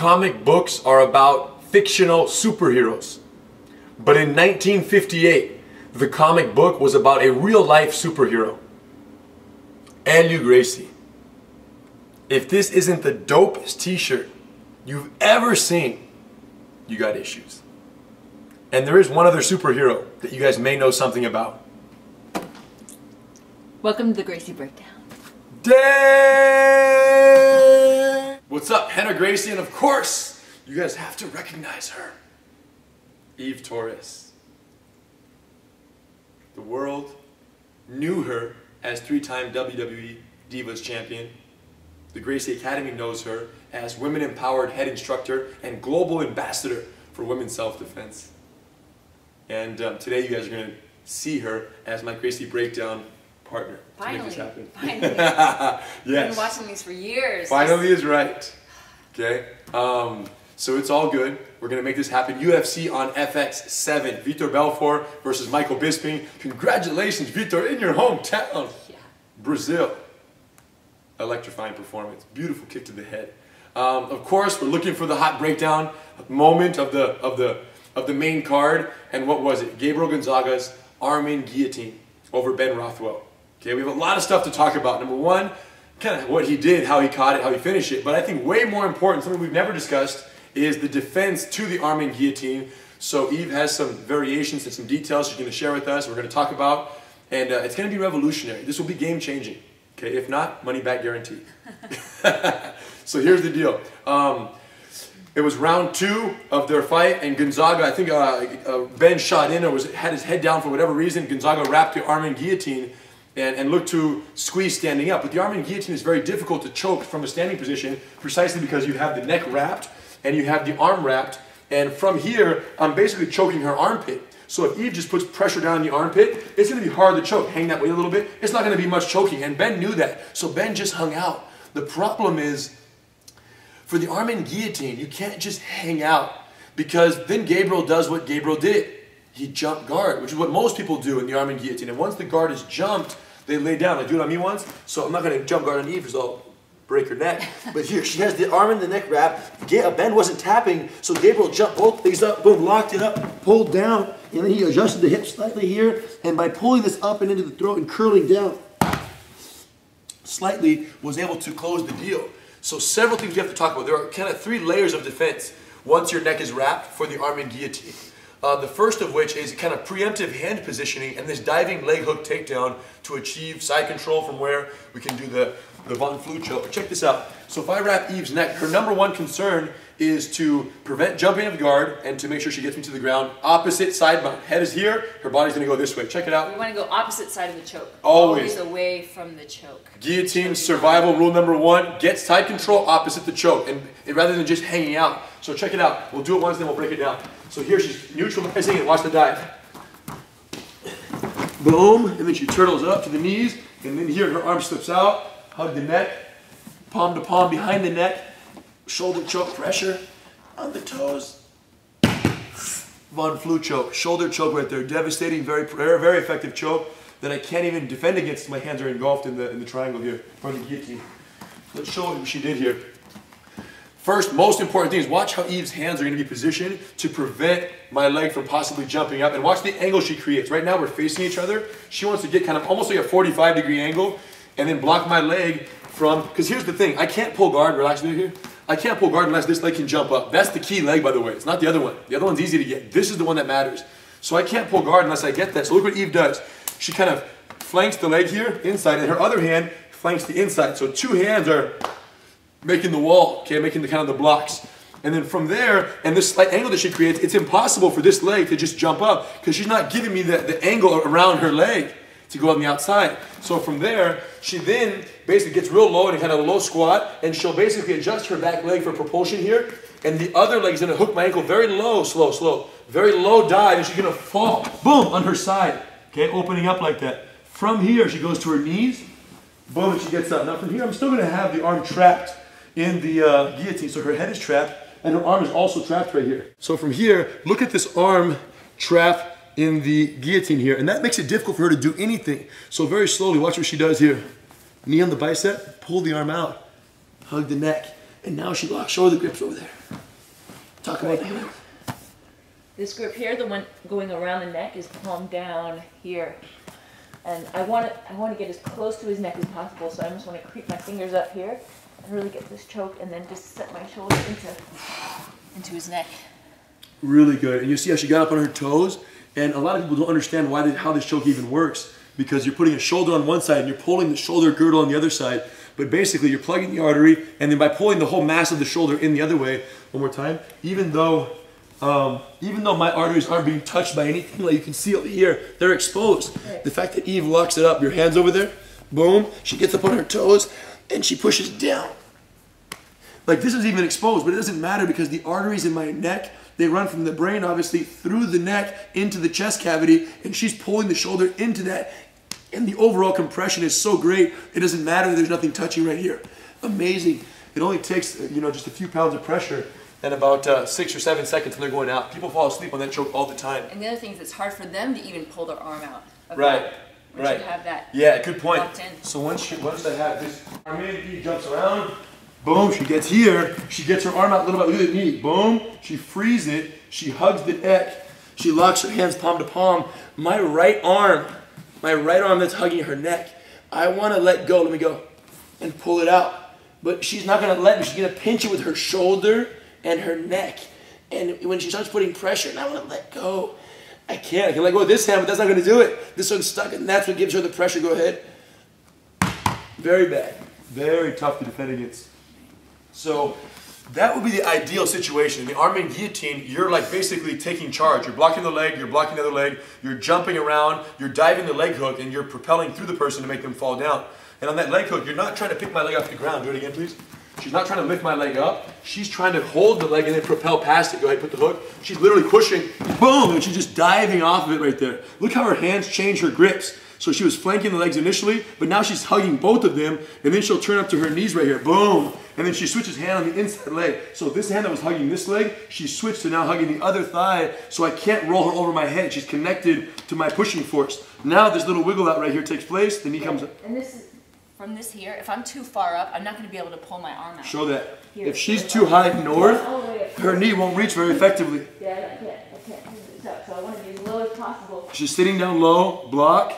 comic books are about fictional superheroes. But in 1958, the comic book was about a real-life superhero. And Gracie. If this isn't the dopest t-shirt you've ever seen, you got issues. And there is one other superhero that you guys may know something about. Welcome to the Gracie Breakdown. Dang! What's up, Henna Gracie? And of course, you guys have to recognize her. Eve Torres. The world knew her as three-time WWE Divas Champion. The Gracie Academy knows her as Women Empowered Head Instructor and Global Ambassador for Women's Self-Defense. And today you guys are going to see her as my Gracie Breakdown partner. Finally, to make this happen. finally. Yes. I've been watching these for years. Finally is right. Okay. So it's all good. We're going to make this happen. UFC on FX7. Vitor Belfort versus Michael Bisping. Congratulations, Vitor, in your hometown. Yeah. Brazil. Electrifying performance. Beautiful kick to the head. Of course, we're looking for the hot breakdown moment of the main card. And what was it? Gabriel Gonzaga's arm-in guillotine over Ben Rothwell. Okay, we have a lot of stuff to talk about. Number one, kind of what he did, how he caught it, how he finished it. But I think way more important, something we've never discussed, is the defense to the arm-in guillotine. So Eve has some variations and some details she's going to share with us. We're going to talk about, and it's going to be revolutionary. This will be game-changing. Okay, if not, money back guarantee. So here's the deal. It was round 2 of their fight, and Gonzaga, I think Ben shot in or had his head down for whatever reason. Gonzaga wrapped the arm-in guillotine and looked to squeeze standing up. But the arm-in guillotine is very difficult to choke from a standing position precisely because you have the neck wrapped and you have the arm wrapped. And from here, I'm basically choking her armpit. So if Eve just puts pressure down in the armpit, it's going to be hard to choke. Hang that way a little bit. It's not going to be much choking. And Ben knew that. So Ben just hung out. The problem is, for the arm-in guillotine, you can't just hang out, because then Gabriel does what Gabriel did. He jumped guard, which is what most people do in the arm-in guillotine. And once the guard is jumped, they lay down. They do it on me once, so I'm not going to jump guard on Eve because I'll break her neck. But here, she has the arm in the neck wrap. Ben wasn't tapping, so Gabriel jumped both legs up, boom, locked it up, pulled down, and then he adjusted the hip slightly here, and by pulling this up and into the throat and curling down slightly, was able to close the deal. So several things we have to talk about. There are kind of 3 layers of defense once your neck is wrapped for the arm-in guillotine. The first of which is kind of preemptive hand positioning and this diving leg hook takedown to achieve side control from where we can do the Von Flue choke. Check this out. So if I wrap Eve's neck, her number 1 concern is to prevent jumping of guard and to make sure she gets me to the ground. Opposite side mount. Head is here, her body's going to go this way. Check it out. We want to go opposite side of the choke. Always away from the choke. Guillotine survival rule number 1, get side control opposite the choke, and rather than just hanging out. So check it out. We'll do it once, then we'll break it down. So here she's neutralizing it. Watch the dive. Boom, and then she turtles up to the knees, and then here her arm slips out, hug the neck, palm to palm behind the neck, shoulder choke pressure on the toes. Von Flue choke, shoulder choke right there, devastating, very effective choke that I can't even defend against. My hands are engulfed in the triangle here, or the guillotine. Let's show what she did here. First, most important thing is watch how Eve's hands are going to be positioned to prevent my leg from possibly jumping up. And watch the angle she creates. Right now we're facing each other. She wants to get kind of almost like a 45-degree angle and then block my leg from, because here's the thing, I can't pull guard, relax here. I can't pull guard unless this leg can jump up. That's the key leg, by the way. It's not the other one. The other one's easy to get. This is the one that matters. So I can't pull guard unless I get that. So look what Eve does. She kind of flanks the leg here, inside, and her other hand flanks the inside. So 2 hands are making the wall, okay, making the kind of the blocks. And then from there, and this slight angle that she creates, it's impossible for this leg to just jump up because she's not giving me the angle around her leg to go on the outside. So from there, she then basically gets real low in a kind of a low squat, and she'll basically adjust her back leg for propulsion here, and the other leg is going to hook my ankle very low, slow, very low dive, and she's going to fall, boom, on her side, okay, opening up like that. From here, she goes to her knees, boom, and she gets up. Now from here, I'm still going to have the arm trapped in the guillotine, so her head is trapped, and her arm is also trapped right here. So from here, look at this arm trap in the guillotine here, and that makes it difficult for her to do anything. So very slowly, watch what she does here. Knee on the bicep, pull the arm out, hug the neck, And now she locks. Show her the grips over there. Talk about the hand. This grip here, the one going around the neck, is palm down here. And I want to get as close to his neck as possible, so I just want to creep my fingers up here and really get this choke, and then just set my shoulder into his neck. Really good. And you see how she got up on her toes? And a lot of people don't understand how this choke even works, because you're putting a shoulder on one side and you're pulling the shoulder girdle on the other side. But basically you're plugging the artery, and then by pulling the whole mass of the shoulder in the other way, one more time, even though my arteries aren't being touched by anything, like you can see over here, they're exposed. Right. The fact that Eve locks it up, your hands over there, boom, she gets up on her toes and she pushes down. Like this is even exposed, but it doesn't matter because the arteries in my neck, they run from the brain, obviously, through the neck into the chest cavity, and she's pulling the shoulder into that. And the overall compression is so great, it doesn't matter that there's nothing touching right here. Amazing. It only takes, just a few pounds of pressure and about 6 or 7 seconds and they're going out. People fall asleep on that choke all the time. And the other thing is it's hard for them to even pull their arm out. Right. Once you have that. Yeah, good point. Locked in. So once they have this, our main knee jumps around, boom, she gets here, she gets her arm out a little bit, look at the knee, boom, she frees it, she hugs the neck, she locks her hands palm to palm. My right arm that's hugging her neck, I want to let go, let me go, and pull it out. But she's not going to let me, she's going to pinch it with her shoulder and her neck. And when she starts putting pressure, and I want to let go, I can let go of this hand, but that's not going to do it. This one's stuck, and that's what gives her the pressure. Go ahead. Very bad. Very tough to defend against. So that would be the ideal situation. In the arm and guillotine, you're like basically taking charge. You're blocking the leg, you're blocking the other leg, you're jumping around, you're diving the leg hook, and you're propelling through the person to make them fall down. And on that leg hook, you're not trying to pick my leg off the ground. Do it again, please. She's not trying to lift my leg up. She's trying to hold the leg and then propel past it. Go ahead, put the hook. She's literally pushing, boom, and she's just diving off of it right there. Look how her hands change her grips. So she was flanking the legs initially, but now she's hugging both of them, and then she'll turn up to her knees right here, boom, and then she switches hand on the inside leg. So this hand that was hugging this leg, she switched to now hugging the other thigh, so I can't roll her over my head. She's connected to my pushing force. Now this little wiggle out right here takes place, the knee comes up. And this is, from this here, if I'm too far up, I'm not going to be able to pull my arm out. Show that. Here. If she's too high north, her knee won't reach very effectively. Yeah, I can't do this up, so I want to be as low as possible. She's sitting down low, block,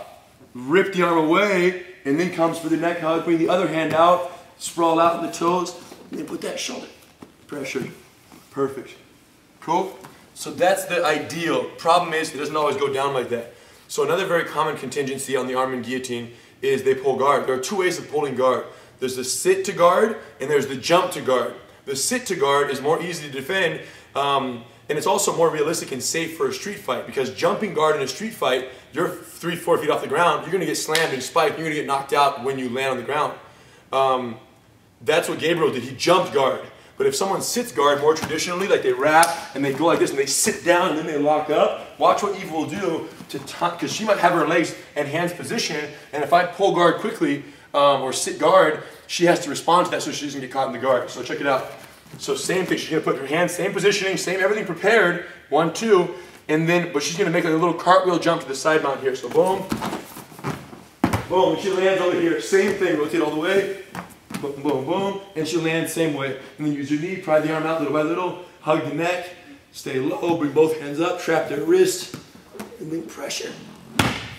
rip the arm away, and then comes for the neck hug, bring the other hand out, sprawl out on the toes, and then put that shoulder pressure. Perfect. Cool? So that's the ideal. Problem is, it doesn't always go down like that. So another very common contingency on the arm and guillotine is they pull guard. There are two ways of pulling guard. There's the sit to guard, and there's the jump to guard. The sit to guard is more easy to defend, and it's also more realistic and safe for a street fight, because jumping guard in a street fight, you're 3-4 feet off the ground, you're going to get slammed and spiked, you're going to get knocked out when you land on the ground. That's what Gabriel did. He jumped guard. But if someone sits guard more traditionally, like they wrap and they go like this and they sit down and then they lock up, watch what Eve will do to because she might have her legs and hands positioned, and if I pull guard quickly or sit guard, she has to respond to that so she doesn't get caught in the guard. So check it out. So same thing, she's going to put her hands, same positioning, same everything prepared, 1, 2, and then, but she's going to make like a little cartwheel jump to the side mount here. So boom, boom, and she lands over here. Same thing, rotate all the way, boom, boom, boom, and she'll land same way. And then use your knee, pry the arm out little by little, hug the neck, stay low, bring both hands up, trap their wrist, and then pressure.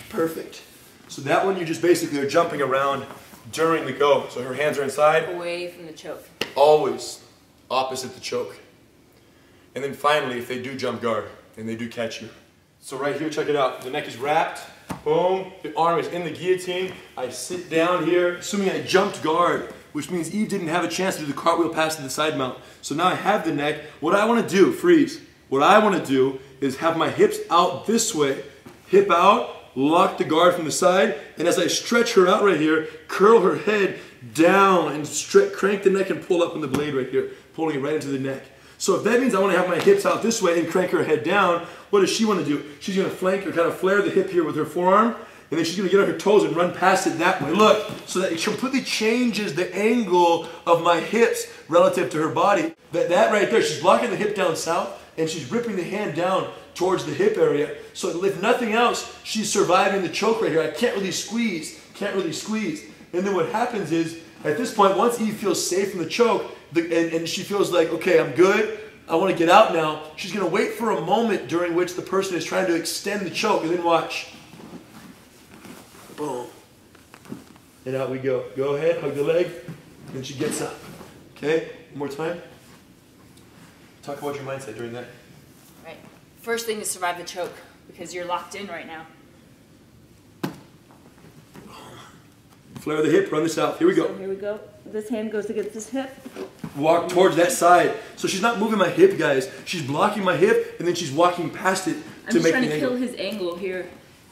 Perfect. So that one you just basically are jumping around during the go. So her hands are inside. Away from the choke. Always opposite the choke. And then finally, if they do jump guard and they do catch you. So right here, check it out. The neck is wrapped. Boom. The arm is in the guillotine. I sit down here, assuming I jumped guard, which means Eve didn't have a chance to do the cartwheel pass to the side mount. So now I have the neck. What I want to do, freeze. What I want to do is have my hips out this way. Hip out, lock the guard from the side, and as I stretch her out right here, curl her head down and crank the neck and pull up on the blade right here, pulling it right into the neck. So if that means I want to have my hips out this way and crank her head down, what does she want to do? She's going to flank or kind of flare the hip here with her forearm, and then she's going to get on her toes and run past it that way. Look, so that it completely changes the angle of my hips relative to her body. That right there, she's blocking the hip down south, and she's ripping the hand down towards the hip area. So if nothing else, she's surviving the choke right here. I can't really squeeze, And then what happens is, at this point, once Eve feels safe from the choke, and she feels like, okay, I'm good. I want to get out now. She's going to wait for a moment during which the person is trying to extend the choke, and then watch. Boom. And out we go. Go ahead, hug the leg, and she gets up. Okay, one more time. Talk about your mindset during that. Right. First thing is survive the choke, because you're locked in right now. Flare the hip, run this out. Here we go. So here we go. This hand goes against this hip. Walk towards that side. So she's not moving my hip, guys. She's blocking my hip, and then she's walking past it to make the angle. I'm just trying to kill his angle here,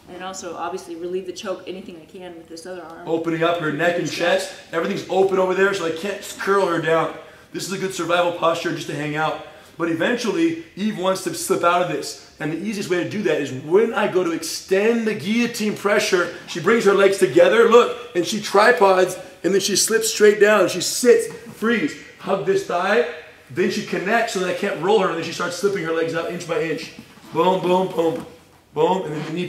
and also obviously relieve the choke anything I can with this other arm. Opening up her neck and chest. Everything's open over there, so I can't curl her down. This is a good survival posture just to hang out. But eventually, Eve wants to slip out of this. And the easiest way to do that is when I go to extend the guillotine pressure, she brings her legs together, look, and she tripods, and then she slips straight down. She sits, freeze, hug this thigh, then she connects so that I can't roll her, and then she starts slipping her legs up inch by inch. Boom, boom, boom, boom, and then the knee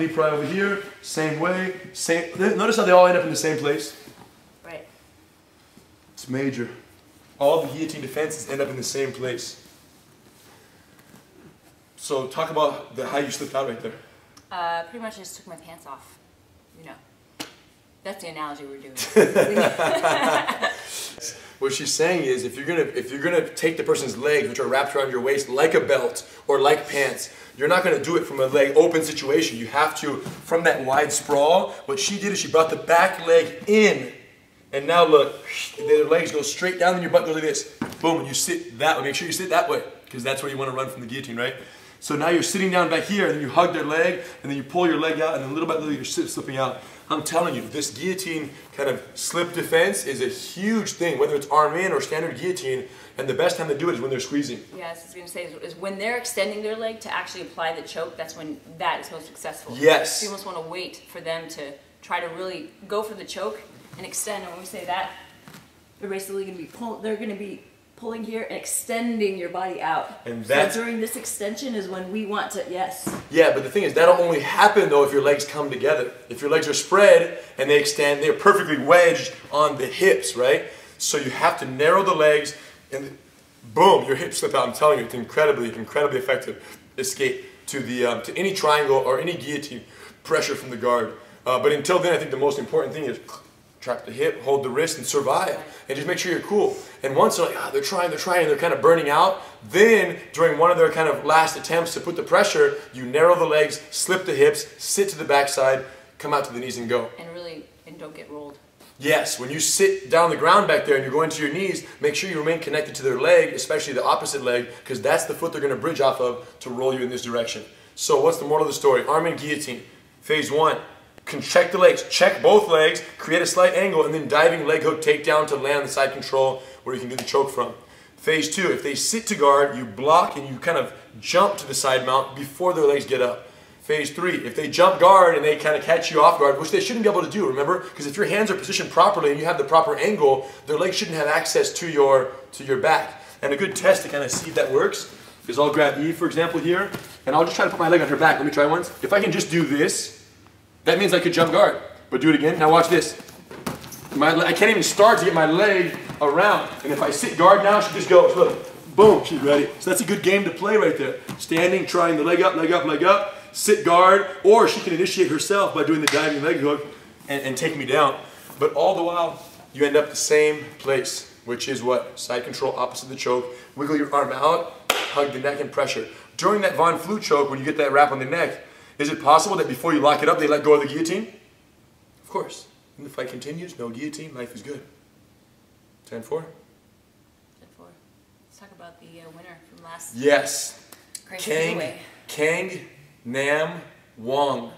pry over here, same way, same. Notice how they all end up in the same place? Right. It's major. All the guillotine defenses end up in the same place. So talk about how you slipped out right there. Pretty much I just took my pants off. You know, that's the analogy we're doing. What she's saying is, if you're gonna take the person's legs, which are wrapped around your waist like a belt or like pants, you're not gonna do it from a leg open situation. You have to from that wide sprawl. What she did is she brought the back leg in, and now look, the legs go straight down, and your butt goes like this. Boom, and you sit that way. Make sure you sit that way, because that's where you want to run from the guillotine, right? So now you're sitting down back here, and then you hug their leg, and then you pull your leg out, and then little by little you're slipping out. I'm telling you, this guillotine kind of slip defense is a huge thing, whether it's arm in or standard guillotine, and the best time to do it is when they're squeezing. Yeah, I was going to say, is when they're extending their leg to actually apply the choke, that's when that is most successful. Yes. You almost want to wait for them to try to really go for the choke and extend, and when we say that, they're basically going to be pulling here and extending your body out. And that's, so during this extension is when we want to, yes. Yeah, but the thing is, that'll only happen though if your legs come together. If your legs are spread and they extend, they're perfectly wedged on the hips, right? So you have to narrow the legs and boom, your hips slip out. I'm telling you, it's incredibly effective escape to any triangle or any guillotine pressure from the guard. But until then, I think the most important thing is trap the hip, hold the wrist, and survive. And just make sure you're cool. And once they're like, they're trying, they're kind of burning out, then during one of their kind of last attempts to put the pressure, you narrow the legs, slip the hips, sit to the backside, come out to the knees and go. And don't get rolled. Yes, when you sit down on the ground back there and you're going to your knees, make sure you remain connected to their leg, especially the opposite leg, because that's the foot they're going to bridge off of to roll you in this direction. So what's the moral of the story? Arm in guillotine. Phase 1. Check the legs, check both legs, create a slight angle, and then diving leg hook takedown to land the side control where you can get the choke from. Phase 2, if they sit to guard, you block and you kind of jump to the side mount before their legs get up. Phase 3, if they jump guard and they kind of catch you off guard, which they shouldn't be able to do, remember? Because if your hands are positioned properly and you have the proper angle, their legs shouldn't have access to your back. And a good test to kind of see if that works is I'll grab Eve, for example, here, and I'll just try to put my leg on her back. Let me try once. If I can just do this, that means I could jump guard. But do it again. Now watch this. I can't even start to get my leg around. And if I sit guard now, she just goes, look, boom, she's ready. So that's a good game to play right there. Standing, trying the leg up, leg up, leg up, sit guard, or she can initiate herself by doing the diving leg hook and take me down. But all the while, you end up the same place, which is what? Side control, opposite the choke. Wiggle your arm out, hug the neck and pressure. During that Von Flue choke, when you get that wrap on the neck, is it possible that before you lock it up, they let go of the guillotine? Of course. And the fight continues, no guillotine, life is good. 10-4. 10-4. Let's talk about the winner from last. Yes. Gracie Kang Nam Wong.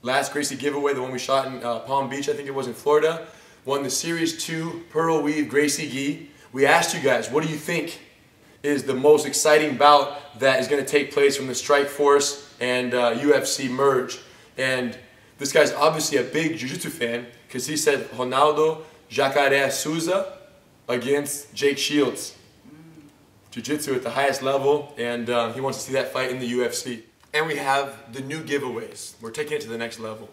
Last Gracie giveaway, the one we shot in Palm Beach, I think it was in Florida. Won the Series 2 Pearl Weave Gracie Gi. We asked you guys, what do you think is the most exciting bout that is going to take place from the Strike Force and UFC merge? And this guy's obviously a big jiu-jitsu fan because he said Ronaldo Jacaré Souza against Jake Shields. Jiu-jitsu at the highest level, and he wants to see that fight in the UFC. And we have the new giveaways. We're taking it to the next level.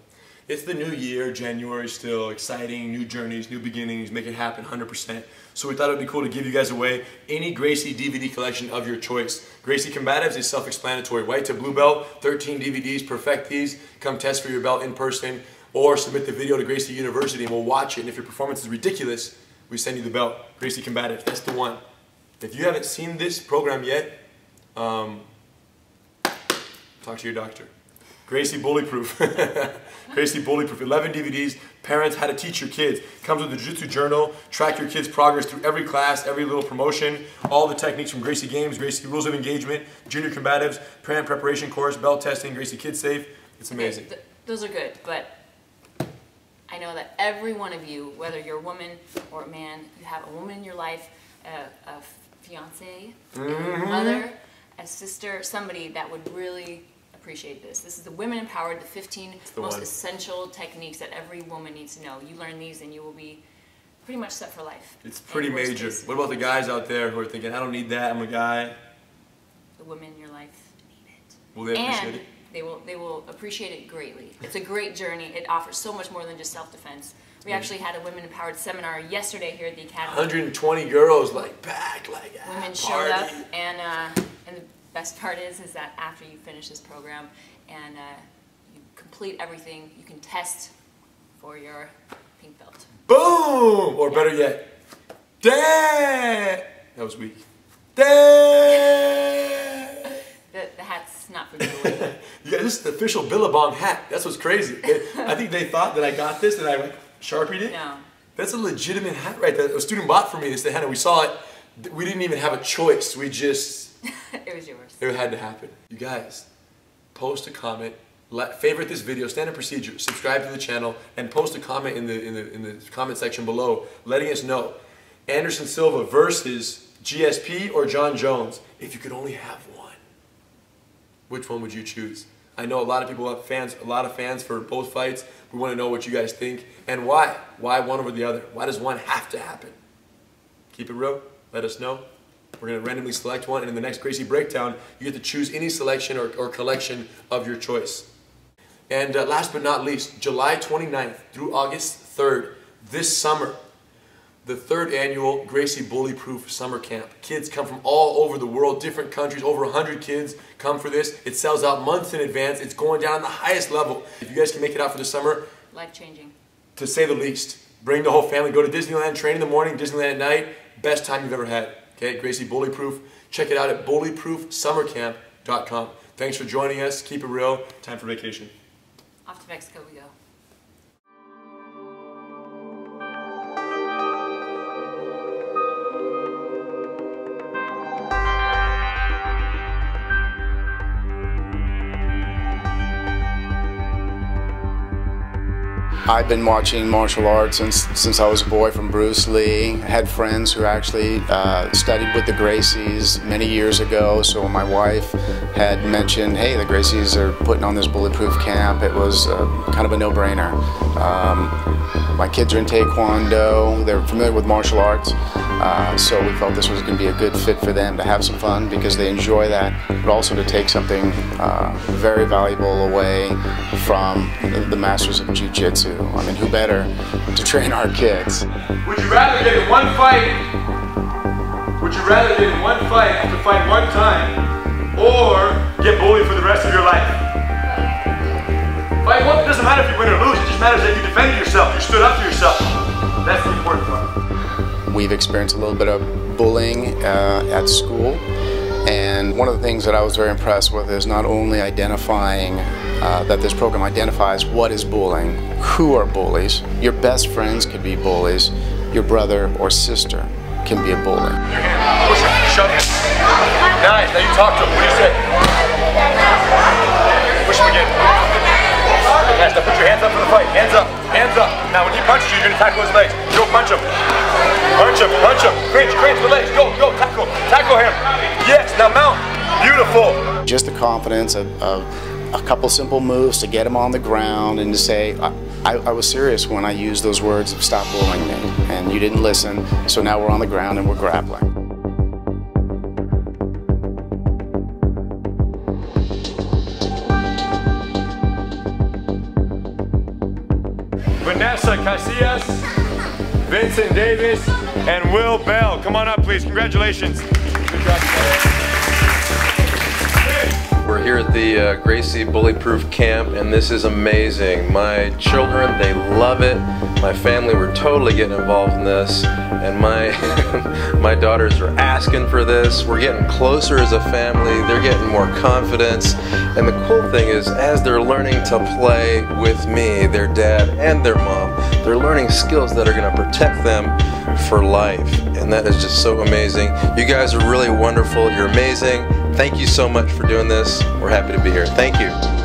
It's the new year, January still, exciting, new journeys, new beginnings, make it happen 100%. So we thought it would be cool to give you guys away any Gracie DVD collection of your choice. Gracie Combatives is self-explanatory. White to blue belt, 13 DVDs, perfect these, come test for your belt in person, or submit the video to Gracie University and we'll watch it. And if your performance is ridiculous, we send you the belt. Gracie Combatives, that's the one. If you haven't seen this program yet, talk to your doctor. Gracie Bullyproof. Gracie Bullyproof. 11 DVDs. Parents, how to teach your kids. Comes with a jiu-jitsu journal. Track your kids' progress through every class, every little promotion. All the techniques from Gracie Games, Gracie Rules of Engagement, Junior Combatives, Parent Preparation Course, Belt Testing, Gracie Kids Safe. It's amazing. Okay, those are good, but I know that every one of you, whether you're a woman or a man, you have a woman in your life, a fiance, a mother, a sister, somebody that would really appreciate this. This is the Women Empowered, the 15 most essential techniques that every woman needs to know. You learn these and you will be pretty much set for life. It's pretty major. What about the guys out there who are thinking, I don't need that, I'm a guy? The women in your life need it. Will they appreciate it? They will appreciate it greatly. It's a great journey. It offers so much more than just self-defense. We actually had a Women Empowered seminar yesterday here at the Academy. 120 girls packed women showed up, and the best part is that after you finish this program and you complete everything, you can test for your pink belt. Boom! Or better yet, damn! That was weak. Damn! The hat's not for giveaway. Yeah, this is the official Billabong hat. That's what's crazy. I think they thought that I got this and I Sharpied it. No. That's a legitimate hat right there. A student bought for me this hat and we saw it. We didn't even have a choice. We just... It was yours. It had to happen. You guys, post a comment, favorite this video, standard procedure, subscribe to the channel, and post a comment in the comment section below, letting us know Anderson Silva versus GSP or John Jones. If you could only have one, which one would you choose? I know a lot of people have fans, a lot of fans for both fights. We want to know what you guys think and why. Why one over the other? Why does one have to happen? Keep it real. Let us know. We're going to randomly select one, and in the next Gracie Breakdown, you get to choose any selection or collection of your choice. And last but not least, July 29th through August 3rd, this summer, the 3rd annual Gracie Bullyproof Summer Camp. Kids come from all over the world, different countries, over 100 kids come for this. It sells out months in advance. It's going down on the highest level. If you guys can make it out for the summer, life-changing, to say the least. Bring the whole family, go to Disneyland, train in the morning, Disneyland at night, best time you've ever had. Okay, Gracie Bullyproof. Check it out at bullyproofsummercamp.com. Thanks for joining us. Keep it real. Time for vacation. Off to Mexico we go. I've been watching martial arts since I was a boy from Bruce Lee. I had friends who actually studied with the Gracies many years ago, so when my wife had mentioned, hey, the Gracies are putting on this bulletproof camp, it was kind of a no-brainer. My kids are in Taekwondo, they're familiar with martial arts, so we felt this was going to be a good fit for them to have some fun because they enjoy that, but also to take something very valuable away from the masters of Jiu-Jitsu. I mean, who better to train our kids? Would you rather get in one fight? Would you rather get in one fight, have to fight one time, or get bullied for the rest of your life? Fight one. It doesn't matter if you win or lose. It just matters that you defended yourself. You stood up for yourself. That's the important part. We've experienced a little bit of bullying at school. And one of the things that I was very impressed with is not only identifying that this program identifies what is bullying, who are bullies. Your best friends could be bullies. Your brother or sister can be a bully. Your hand, push it, shove it. Nice, now you talk to him. What do you say? Push him again. Nice, now put your hands up for the fight. Hands up, hands up. Now when he punches you, you're going to tackle his legs. Go punch him. Punch him, punch him. Cringe the legs. Go, go, tackle. Tackle him. Yes, now mount. Beautiful. Just the confidence of a couple simple moves to get him on the ground and to say, I was serious when I used those words of stop bullying me, and you didn't listen, so now we're on the ground and we're grappling. Casillas, Vincent Davis, and Will Bell. Come on up, please. Congratulations. Good job. We're here at the Gracie Bullyproof Camp, and this is amazing. My children, they love it. My family, we're totally getting involved in this, and my my daughters are asking for this. We're getting closer as a family. They're getting more confidence, and the cool thing is, as they're learning to play with me, their dad and their mom, they're learning skills that are going to protect them for life, and that is just so amazing. You guys are really wonderful. You're amazing. Thank you so much for doing this. We're happy to be here. Thank you.